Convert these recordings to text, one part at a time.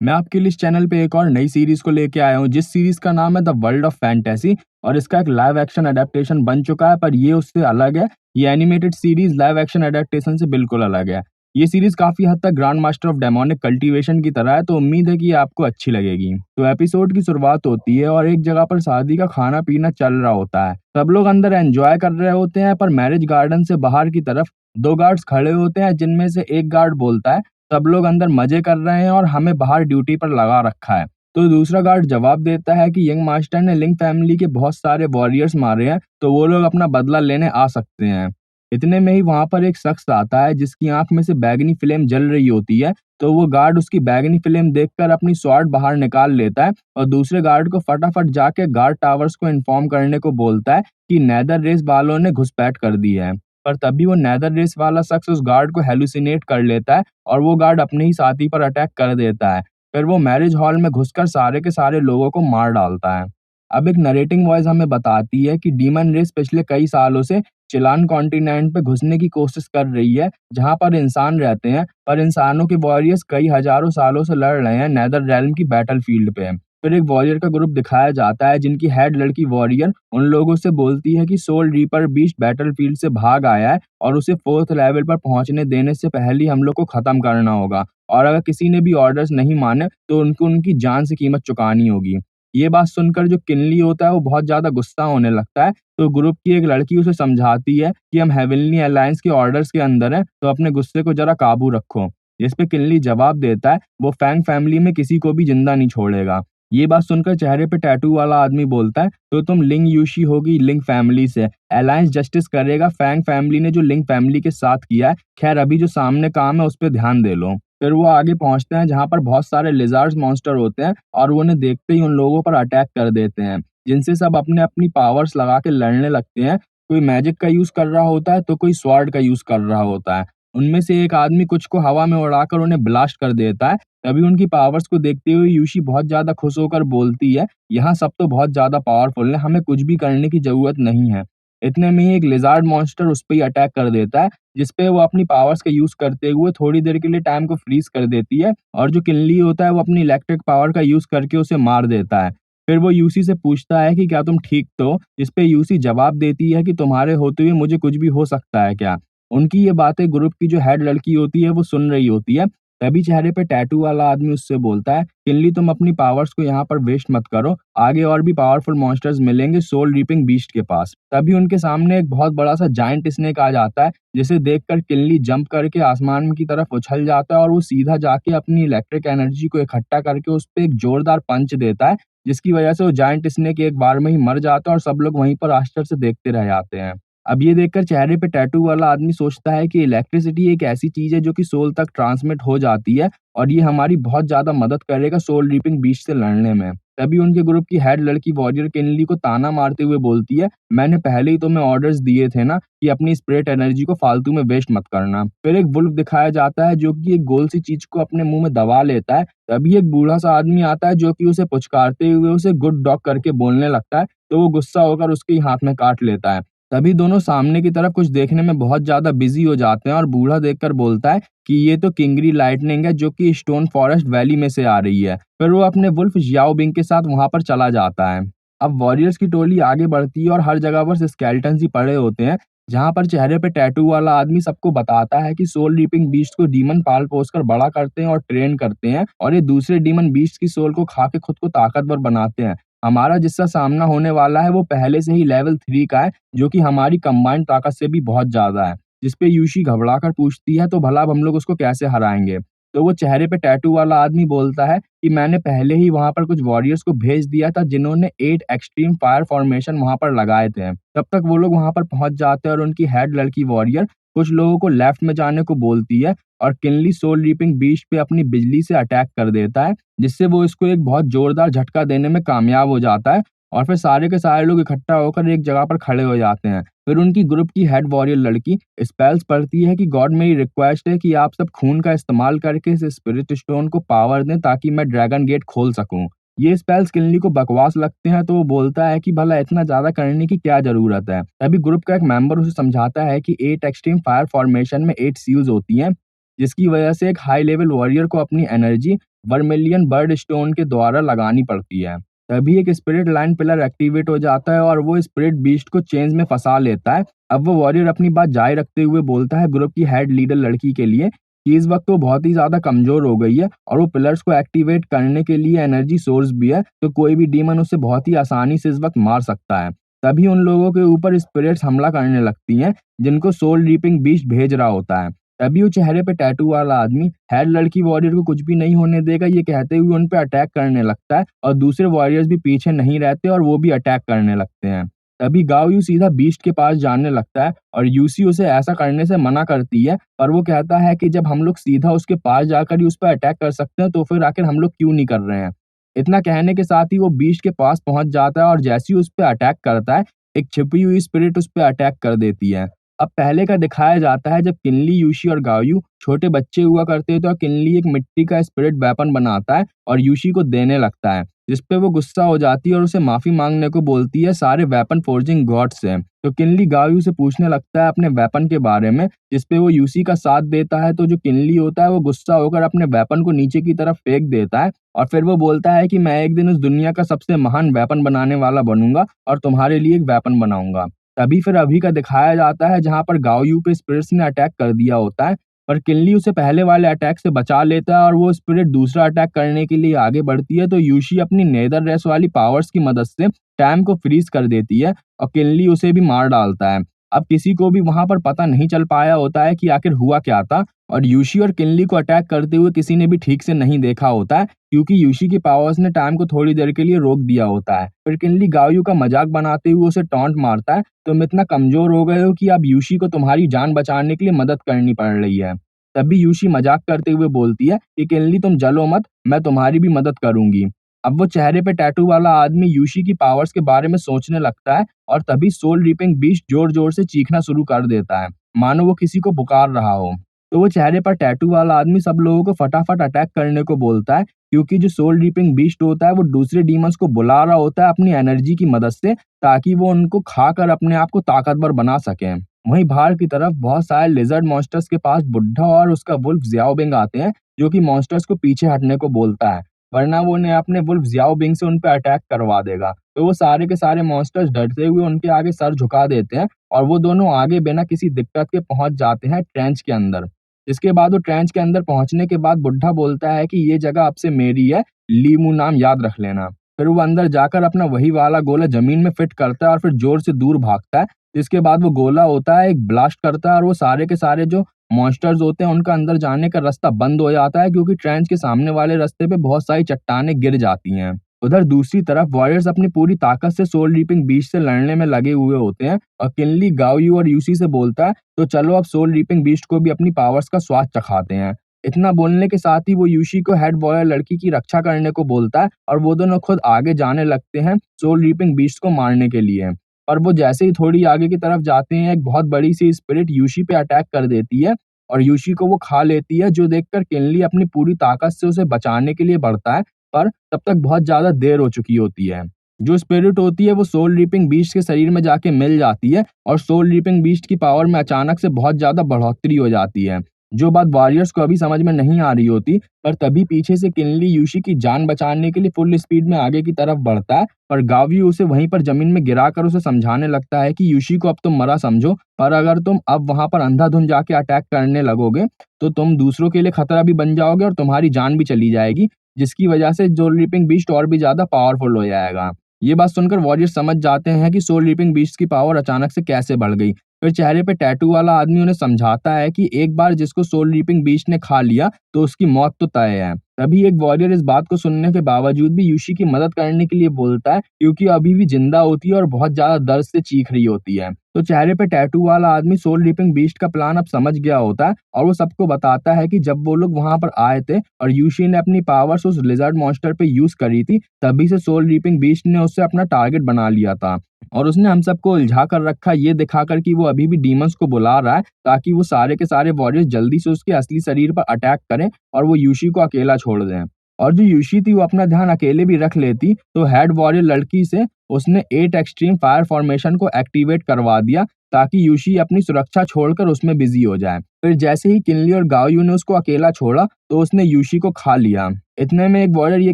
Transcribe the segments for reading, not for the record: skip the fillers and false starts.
मैं आपके लिए इस चैनल पे एक और नई सीरीज को लेके आया हूँ जिस सीरीज का नाम है द वर्ल्ड ऑफ फैंटेसी। और इसका एक लाइव एक्शन अडेप्टेशन बन चुका है, पर ये उससे अलग है। ये animated series live action adaptation से बिल्कुल अलग है। ये सीरीज काफी हद तक grand master of demonic cultivation की तरह है, तो उम्मीद है कि ये आपको अच्छी लगेगी। तो एपिसोड की शुरुआत होती है और एक जगह पर शादी का खाना पीना चल रहा होता है। सब लोग अंदर एंजॉय कर रहे होते हैं, पर मैरिज गार्डन से बाहर की तरफ दो गार्ड्स खड़े होते हैं, जिनमें से एक गार्ड बोलता है, सब लोग अंदर मजे कर रहे हैं और हमें बाहर ड्यूटी पर लगा रखा है। तो दूसरा गार्ड जवाब देता है कि यंग मास्टर ने लिंक फैमिली के बहुत सारे वॉरियर्स मारे हैं, तो वो लोग अपना बदला लेने आ सकते हैं। इतने में ही वहां पर एक शख्स आता है जिसकी आंख में से बैगनी फ्लेम जल रही होती है। तो वो गार्ड उसकी बैगनी फ्लेम देखकर अपनी स्वॉर्ड बाहर निकाल लेता है और दूसरे गार्ड को फटाफट जाके गार्ड टावर्स को इन्फॉर्म करने को बोलता है कि नेदर रेस वालों ने घुसपैठ कर दी है। पर तभी वो नेदर रेस वाला शख्स उस गार्ड को हेलुसिनेट कर लेता है और वो गार्ड अपने ही साथी पर अटैक कर देता है। फिर वो मैरिज हॉल में घुसकर सारे के सारे लोगों को मार डालता है। अब एक नरेटिंग वॉइस हमें बताती है कि डीमन रेस पिछले कई सालों से चिलान कॉन्टिनेंट पे घुसने की कोशिश कर रही है, जहां पर इंसान रहते हैं, पर इंसानों के वॉरियर्स कई हजारों सालों से लड़ रहे हैं नेदर रेल्म की बैटल फील्ड पे। फिर एक वॉरियर का ग्रुप दिखाया जाता है जिनकी हेड लड़की वॉरियर उन लोगों से बोलती है कि सोल रीपर बीस्ट बैटलफील्ड से भाग आया है और उसे फोर्थ लेवल पर पहुंचने देने से पहले ही हम लोग को खत्म करना होगा, और अगर किसी ने भी ऑर्डर्स नहीं माने तो उनको उनकी जान से कीमत चुकानी होगी। ये बात सुनकर जो किनली होता है वो बहुत ज्यादा गुस्सा होने लगता है। तो ग्रुप की एक लड़की उसे समझाती है कि हम हेवनली अलायंस के ऑर्डर्स के अंदर हैं, तो अपने गुस्से को जरा काबू रखो। जिस पे किनली जवाब देता है वो फैंग फैमिली में किसी को भी जिंदा नहीं छोड़ेगा। ये बात सुनकर चेहरे पे टैटू वाला आदमी बोलता है, तो तुम लिंग यूशी होगी लिंग फैमिली से, अलायंस जस्टिस करेगा फैंग फैमिली ने जो लिंग फैमिली के साथ किया है। खैर अभी जो सामने काम है उस पर ध्यान दे लो। फिर वो आगे पहुंचते हैं जहां पर बहुत सारे लिजार्ड्स मॉन्स्टर होते हैं और वो उन्हें देखते ही उन लोगों पर अटैक कर देते हैं, जिनसे सब अपने अपनी पावर्स लगा के लड़ने लगते हैं। कोई मैजिक का यूज कर रहा होता है तो कोई स्वॉर्ड का यूज कर रहा होता है। उनमें से एक आदमी कुछ को हवा में उड़ाकर उन्हें ब्लास्ट कर देता है। तभी उनकी पावर्स को देखते हुए यूशी बहुत ज्यादा खुश होकर बोलती है, यहाँ सब तो बहुत ज्यादा पावरफुल है, हमें कुछ भी करने की जरूरत नहीं है। इतने में ही एक लिजार्ड मॉन्स्टर उस पर ही अटैक कर देता है, जिसपे वो अपनी पावर्स का यूज करते हुए थोड़ी देर के लिए टाइम को फ्रीज कर देती है, और जो किनली होता है वो अपनी इलेक्ट्रिक पावर का यूज करके उसे मार देता है। फिर वो यूसी से पूछता है कि क्या तुम ठीक तो, जिसपे यूसी जवाब देती है कि तुम्हारे होते हुए मुझे कुछ भी हो सकता है क्या। उनकी ये बातें ग्रुप की जो हेड लड़की होती है वो सुन रही होती है। तभी चेहरे पे टैटू वाला आदमी उससे बोलता है, किनली तुम अपनी पावर्स को यहाँ पर वेस्ट मत करो, आगे और भी पावरफुल मॉन्स्टर्स मिलेंगे सोल रीपिंग बीस्ट के पास। तभी उनके सामने एक बहुत बड़ा सा जायंट स्नेक आ जाता है, जिसे देखकर किनली जंप करके आसमान की तरफ उछल जाता है और वो सीधा जाके अपनी इलेक्ट्रिक एनर्जी को इकट्ठा करके उस पर एक जोरदार पंच देता है, जिसकी वजह से वो जायंट स्नेक एक बार में ही मर जाता है और सब लोग वहीं पर आश्चर्य से देखते रह जाते हैं। अब ये देखकर चेहरे पे टैटू वाला आदमी सोचता है कि इलेक्ट्रिसिटी एक ऐसी चीज है जो कि सोल तक ट्रांसमिट हो जाती है और ये हमारी बहुत ज्यादा मदद करेगा सोल रीपिंग बीस्ट से लड़ने में। तभी उनके ग्रुप की हेड लड़की वॉरियर किनली को ताना मारते हुए बोलती है, मैंने पहले ही तुम्हें ऑर्डर्स दिए थे ना कि अपनी स्पिरिट एनर्जी को फालतू में वेस्ट मत करना। फिर एक वुल्फ दिखाया जाता है जो कि एक गोल सी चीज को अपने मुंह में दबा लेता है। तभी एक बूढ़ा सा आदमी आता है जो कि उसे पुचकारते हुए उसे गुड डॉग करके बोलने लगता है, तो वो गुस्सा होकर उसके ही हाथ में काट लेता है। तभी दोनों सामने की तरफ कुछ देखने में बहुत ज्यादा बिजी हो जाते हैं और बूढ़ा देखकर बोलता है कि ये तो किंगरी लाइटनिंग है जो कि स्टोन फॉरेस्ट वैली में से आ रही है। फिर वो अपने वुल्फ याओ बिंग के साथ वहां पर चला जाता है। अब वॉरियर्स की टोली आगे बढ़ती है और हर जगह पर स्केलेटन्स ही पड़े होते हैं, जहां पर चेहरे पे टैटू वाला आदमी सबको बताता है कि सोल रीपिंग बीस्ट को डीमन पाल पोस कर बड़ा करते हैं और ट्रेन करते हैं, और ये दूसरे डीमन बीस्ट की सोल को खा के खुद को ताकतवर बनाते हैं। हमारा जिसका सामना होने वाला है वो पहले से ही लेवल 3 का है, जो कि हमारी कंबाइंड ताकत से भी बहुत ज्यादा है। जिसपे यूशी घबराकर पूछती है, तो भला अब हम लोग उसको कैसे हराएंगे। तो वो चेहरे पे टैटू वाला आदमी बोलता है कि मैंने पहले ही वहां पर कुछ वॉरियर्स को भेज दिया था जिन्होंने 8 एक्सट्रीम फायर फॉर्मेशन वहां पर लगाए थे। तब तक वो लोग वहां पर पहुंच जाते हैं और उनकी हेड लड़की वॉरियर कुछ लोगों को लेफ्ट में जाने को बोलती है, और किनली सोल रीपिंग बीस्ट पे अपनी बिजली से अटैक कर देता है, जिससे वो इसको एक बहुत जोरदार झटका देने में कामयाब हो जाता है। और फिर सारे के सारे लोग इकट्ठा होकर एक जगह पर खड़े हो जाते हैं। फिर उनकी ग्रुप की हेड वॉरियर लड़की स्पेल्स पढ़ती है कि गॉड मेरी रिक्वेस्ट है कि आप सब खून का इस्तेमाल करके इस स्पिरिट स्टोन को पावर दें ताकि मैं ड्रैगन गेट खोल सकूं। ये स्पेल्स किनली को बकवास लगते हैं, तो वो बोलता है कि भला इतना ज्यादा करने की क्या जरूरत है। तभी ग्रुप का एक मेंबर उसे समझाता है कि 8 एक्सट्रीम फायर फॉर्मेशन में 8 सील्स होती हैं, जिसकी वजह से एक हाई लेवल वॉरियर को अपनी एनर्जी वर्मिलियन बर्ड स्टोन के द्वारा लगानी पड़ती है। तभी एक स्पिरिट लाइन पिलर एक्टिवेट हो जाता है और वो स्पिरिट बीस्ट को चेंज में फंसा लेता है। अब वो वॉरियर अपनी बात जारी रखते हुए बोलता है ग्रुप की हेड लीडर लड़की के लिए कि इस वक्त वो बहुत ही ज्यादा कमजोर हो गई है और वो पिलर्स को एक्टिवेट करने के लिए एनर्जी सोर्स भी है, तो कोई भी डीमन उसे बहुत ही आसानी से इस वक्त मार सकता है। तभी उन लोगों के ऊपर स्पिरिट्स हमला करने लगती हैं जिनको सोल रीपिंग बीस्ट भेज रहा होता है। तभी वो चेहरे पे टैटू वाला आदमी हेड लड़की वॉरियर को कुछ भी नहीं होने देगा ये कहते हुए उन पे अटैक करने लगता है और दूसरे वॉरियर्स भी पीछे नहीं रहते और वो भी अटैक करने लगते हैं। तभी गाओ यू सीधा बीस्ट के पास जाने लगता है और यूसी उसे ऐसा करने से मना करती है, पर वो कहता है कि जब हम लोग सीधा उसके पास जाकर ही उस पर अटैक कर सकते हैं तो फिर आखिर हम लोग क्यों नहीं कर रहे हैं। इतना कहने के साथ ही वो बीस्ट के पास पहुंच जाता है और जैसे ही उस पर अटैक करता है एक छिपी हुई स्पिरिट उस पर अटैक कर देती है। अब पहले का दिखाया जाता है जब किनली, यूशी और गाओयू छोटे बच्चे हुआ करते थे और किनली एक मिट्टी का स्पिरिट वेपन बनाता है और यूशी को देने लगता है, जिस पे वो गुस्सा हो जाती है और उसे माफी मांगने को बोलती है सारे वेपन फोर्जिंग गॉड से। तो किनली गाओयू से पूछने लगता है अपने वेपन के बारे में, जिस पे वो यूसी का साथ देता है। तो जो किनली होता है वो गुस्सा होकर अपने वेपन को नीचे की तरफ फेंक देता है और फिर वो बोलता है कि मैं एक दिन उस दुनिया का सबसे महान वेपन बनाने वाला बनूंगा और तुम्हारे लिए एक वेपन बनाऊंगा। तभी फिर अभी का दिखाया जाता है जहाँ पर गाओयू पे स्पिरिट्स ने अटैक कर दिया होता है, पर किनली उसे पहले वाले अटैक से बचा लेता है और वो स्पिरिट दूसरा अटैक करने के लिए आगे बढ़ती है। तो यूशी अपनी नेदर रेस वाली पावर्स की मदद से टाइम को फ्रीज कर देती है और किनली उसे भी मार डालता है। अब किसी को भी वहां पर पता नहीं चल पाया होता है कि आखिर हुआ क्या था और यूशी और किनली को अटैक करते हुए किसी ने भी ठीक से नहीं देखा होता है, क्योंकि यूशी की पावर्स ने टाइम को थोड़ी देर के लिए रोक दिया होता है। फिर किनली गाओयू का मजाक बनाते हुए उसे टॉन्ट मारता है, तुम इतना कमजोर हो गए हो कि अब यूशी को तुम्हारी जान बचाने के लिए मदद करनी पड़ रही है। तभी यूशी मजाक करते हुए बोलती है कि किनली तुम जलो मत, मैं तुम्हारी भी मदद करूंगी। अब वो चेहरे पे टैटू वाला आदमी यूशी की पावर्स के बारे में सोचने लगता है और तभी सोल रीपिंग बीस्ट जोर जोर से चीखना शुरू कर देता है, मानो वो किसी को पुकार रहा हो। तो वो चेहरे पर टैटू वाला आदमी सब लोगों को फटाफट अटैक करने को बोलता है, क्योंकि जो सोल रीपिंग बीस्ट होता है वो दूसरे डीमंस को बुला रहा होता है अपनी एनर्जी की मदद से, ताकि वो उनको खाकर अपने आप को ताकतवर बना सके। वहीं बाहर की तरफ बहुत सारे लिजर्ड मॉन्स्टर्स के पास बुड्ढा और उसका वुल्फ ज़ियाओबिंग आते हैं, जो कि मॉन्स्टर्स को पीछे हटने को बोलता है, वरना वो उन्हें अपने वुल्फ ज़ियाओबिंग से उन पे अटैक करवा देगा। तो वो सारे के सारे मॉन्स्टर्स डरते हुए उनके आगे सर झुका देते हैं और वो दोनों आगे बिना किसी दिक्कत के पहुंच जाते हैं ट्रेंच के अंदर। इसके बाद वो ट्रेंच के अंदर पहुंचने के बाद बुड्ढा बोलता है कि ये जगह अब से मेरी है, लीमू नाम याद रख लेना। फिर वो अंदर जाकर अपना वही वाला गोला जमीन में फिट करता है और फिर जोर से दूर भागता है। इसके बाद वो गोला होता है एक ब्लास्ट करता है और वो सारे के सारे जो मॉन्स्टर्स होते हैं उनका अंदर जाने का रास्ता बंद हो जाता है, क्योंकि ट्रेंच के सामने वाले रास्ते पे बहुत सारी चट्टानें गिर जाती हैं। उधर दूसरी तरफ वॉरियर्स अपनी पूरी ताकत से सोल रीपिंग बीस्ट से लड़ने में लगे हुए होते हैं और किनली गाओयू और यूसी से बोलता है तो चलो अब सोल रीपिंग बीस्ट को भी अपनी पावर्स का स्वाद चखाते हैं। इतना बोलने के साथ ही वो यूशी को हेड वॉरियर लड़की की रक्षा करने को बोलता है और वो दोनों खुद आगे जाने लगते हैं सोल रीपिंग बीस्ट को मारने के लिए। पर वो जैसे ही थोड़ी आगे की तरफ जाते हैं एक बहुत बड़ी सी स्पिरिट यूशी पे अटैक कर देती है और यूशी को वो खा लेती है, जो देखकर किनली अपनी पूरी ताकत से उसे बचाने के लिए बढ़ता है, पर तब तक बहुत ज्यादा देर हो चुकी होती है। जो स्पिरिट होती है वो सोल रीपिंग बीस्ट के शरीर में जाके मिल जाती है और सोल रीपिंग बीस्ट की पावर में अचानक से बहुत ज्यादा बढ़ोतरी हो जाती है, जो बात वॉरियर्स को अभी समझ में नहीं आ रही होती। पर तभी पीछे से किनली यूशी की जान बचाने के लिए फुल स्पीड में आगे की तरफ बढ़ता है, पर गावियो उसे वहीं पर जमीन में गिराकर उसे समझाने लगता है कि यूशी को अब तुम मरा समझो, पर अगर तुम अब वहां पर अंधाधुंध जाके अटैक करने लगोगे तो तुम दूसरों के लिए खतरा भी बन जाओगे और तुम्हारी जान भी चली जाएगी, जिसकी वजह से सोल रीपिंग बीस्ट और भी ज्यादा पावरफुल हो जाएगा। ये बात सुनकर वॉरियर्स समझ जाते हैं कि सोल रीपिंग बीस्ट की पावर अचानक से कैसे बढ़ गई। फिर चेहरे पे टैटू वाला आदमी उन्हें समझाता है कि एक बार जिसको सोल रीपिंग बीस्ट ने खा लिया तो उसकी मौत तो तय है। तभी एक वॉरियर इस बात को सुनने के बावजूद भी यूशी की मदद करने के लिए बोलता है, क्योंकि अभी भी जिंदा होती है और बहुत ज्यादा दर्द से चीख रही होती है। तो चेहरे पे टैटू वाला आदमी सोल रीपिंग बीस्ट का प्लान अब समझ गया होता है और वो सबको बताता है कि जब वो लोग वहां पर आए थे और यूशी ने अपनी पावर्स उस लिजर्ड मॉन्स्टर पे यूज करी थी, तभी से सोल रीपिंग बीस्ट ने उससे अपना टारगेट बना लिया था और उसने हम सबको उलझा कर रखा, ये दिखाकर कि वो अभी भी डीमंस को बुला रहा है ताकि वो सारे के सारे वॉरियर्स जल्दी से उसके असली शरीर पर अटैक करें और वो यूशी को अकेला छोड़ दें। और जो यूशी थी वो अपना ध्यान अकेले भी रख लेती, तो हेड वॉरियर लड़की से उसने 8 एक्सट्रीम फायर फॉर्मेशन को एक्टिवेट करवा दिया ताकि यूशी अपनी सुरक्षा छोड़कर उसमें बिजी हो जाए। फिर जैसे ही किनली और गाओयू ने उसको अकेला छोड़ा तो उसने यूशी को खा लिया। इतने में एक वॉरियर ये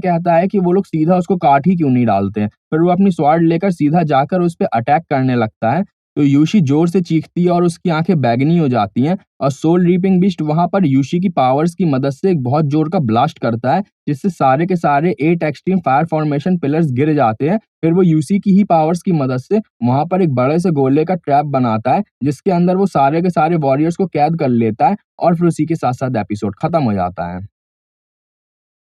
कहता है कि वो लोग सीधा उसको काट ही क्यों नहीं डालते। फिर वो अपनी स्वॉर्ड लेकर सीधा जाकर उस पे अटैक करने लगता है, तो यूशी जोर से चीखती है और उसकी आंखें बैगनी हो जाती हैं और सोल रीपिंग बीस्ट वहां पर यूशी की पावर्स की मदद से एक बहुत जोर का ब्लास्ट करता है, जिससे सारे के सारे 8 एक्सट्रीम फायर फॉर्मेशन पिलर्स गिर जाते हैं। फिर वो यूसी की ही पावर्स की मदद से वहां पर एक बड़े से गोले का ट्रैप बनाता है, जिसके अंदर वो सारे के सारे वॉरियर्स को कैद कर लेता है और फिर उसी के साथ साथ एपिसोड खत्म हो जाता है।